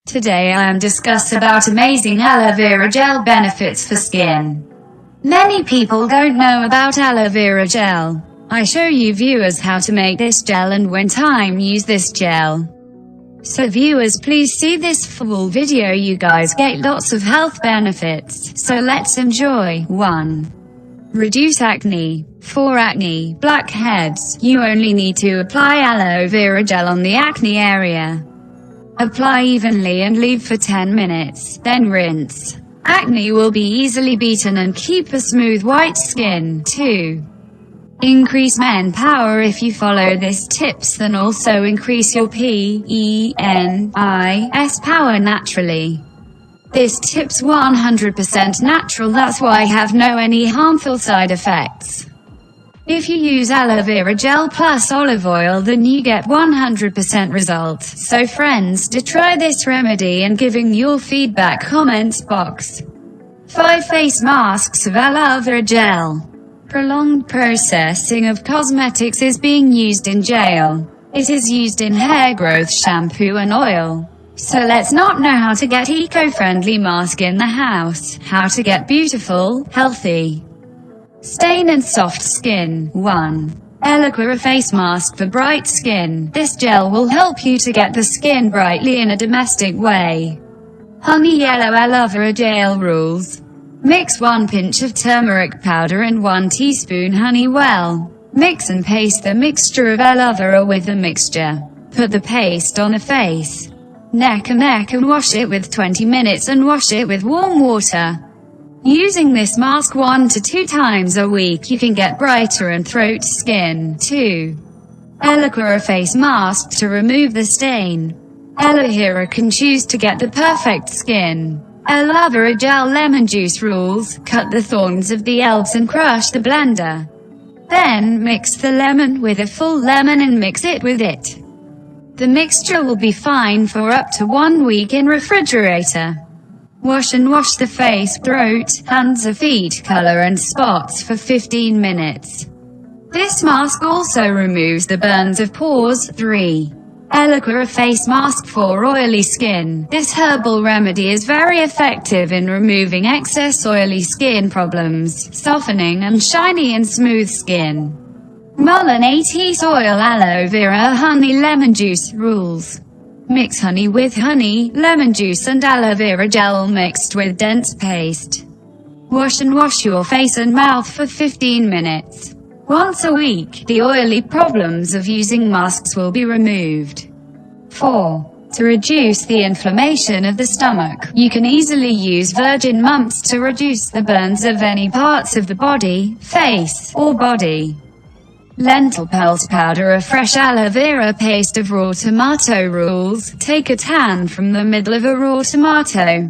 Today I am discuss about amazing aloe vera gel benefits for skin. Many people don't know about aloe vera gel. I show you viewers how to make this gel and when time use this gel. So viewers, please see this full video, you guys get lots of health benefits, so let's enjoy. 1. Reduce acne. For acne, blackheads, you only need to apply aloe vera gel on the acne area. Apply evenly and leave for 10 minutes, then rinse. Acne will be easily beaten and keep a smooth white skin. 2. Increase men power. If you follow these tips, then also increase your penis power naturally. This tip's 100% natural, that's why have no any harmful side effects. If you use aloe vera gel plus olive oil, then you get 100% results. So friends, do try this remedy and giving your feedback comments box. 5 face masks of aloe vera gel. Prolonged processing of cosmetics is being used in jail. It is used in hair growth shampoo and oil. So let's not know how to get eco-friendly mask in the house. How to get beautiful, healthy, stain and soft skin. 1. Aloe Vera face mask for bright skin. This gel will help you to get the skin brightly in a domestic way. Honey yellow aloe vera gel rules. Mix 1 pinch of turmeric powder and 1 teaspoon honey well. Mix and paste the mixture of aloe vera with the mixture. Put the paste on the face, neck and wash it with 20 minutes and wash it with warm water. Using this mask 1 to 2 times a week, you can get brighter and throat skin. 2. Aloe Vera face mask to remove the stain. Aloe Vera can choose to get the perfect skin. Aloe Vera gel lemon juice rules. Cut the thorns of the elves and crush the blender. Then mix the lemon with a full lemon and mix it with it. The mixture will be fine for up to 1 week in refrigerator. Wash and wash the face, throat, hands or feet, color and spots for 15 minutes. This mask also removes the burns of pores. 3. Aloe Vera face mask for oily skin. This herbal remedy is very effective in removing excess oily skin problems, softening and shiny and smooth skin. Mullein 80s oil aloe vera honey lemon juice rules. Mix honey with honey, lemon juice and aloe vera gel mixed with dense paste. Wash and wash your face and mouth for 15 minutes. Once a week, the oily problems of using masks will be removed. 4. To reduce the inflammation of the stomach, you can easily use virgin mumps to reduce the burns of any parts of the body, face, or body. Lentil pulse powder. A fresh aloe vera paste of raw tomato rules. Take a tan from the middle of a raw tomato.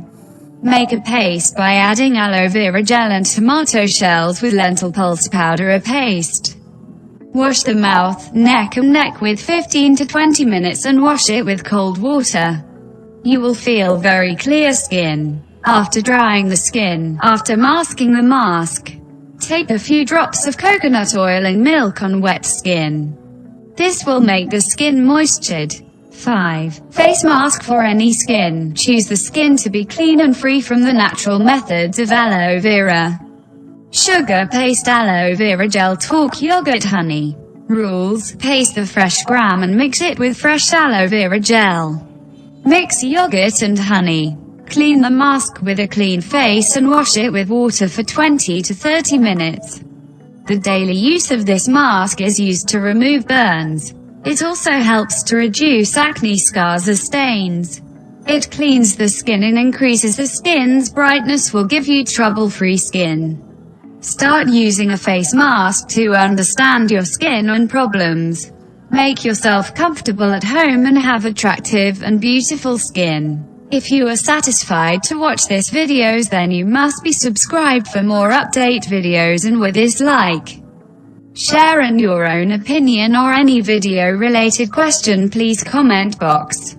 Make a paste by adding aloe vera gel and tomato shells with lentil pulse powder. A paste. Wash the mouth, neck with 15 to 20 minutes and wash it with cold water. You will feel very clear skin. After drying the skin, after masking the mask, take a few drops of coconut oil and milk on wet skin. This will make the skin moistured. 5. Face mask for any skin. Choose the skin to be clean and free from the natural methods of aloe vera. Sugar paste aloe vera gel talk yogurt honey. Rules. Paste the fresh gram and mix it with fresh aloe vera gel. Mix yogurt and honey. Clean the mask with a clean face and wash it with water for 20 to 30 minutes. The daily use of this mask is used to remove burns. It also helps to reduce acne scars or stains. It cleans the skin and increases the skin's brightness, will give you trouble-free skin. Start using a face mask to understand your skin and problems. Make yourself comfortable at home and have attractive and beautiful skin. If you are satisfied to watch this videos, then you must be subscribed for more update videos, and with this like, share and your own opinion or any video related question, please comment box.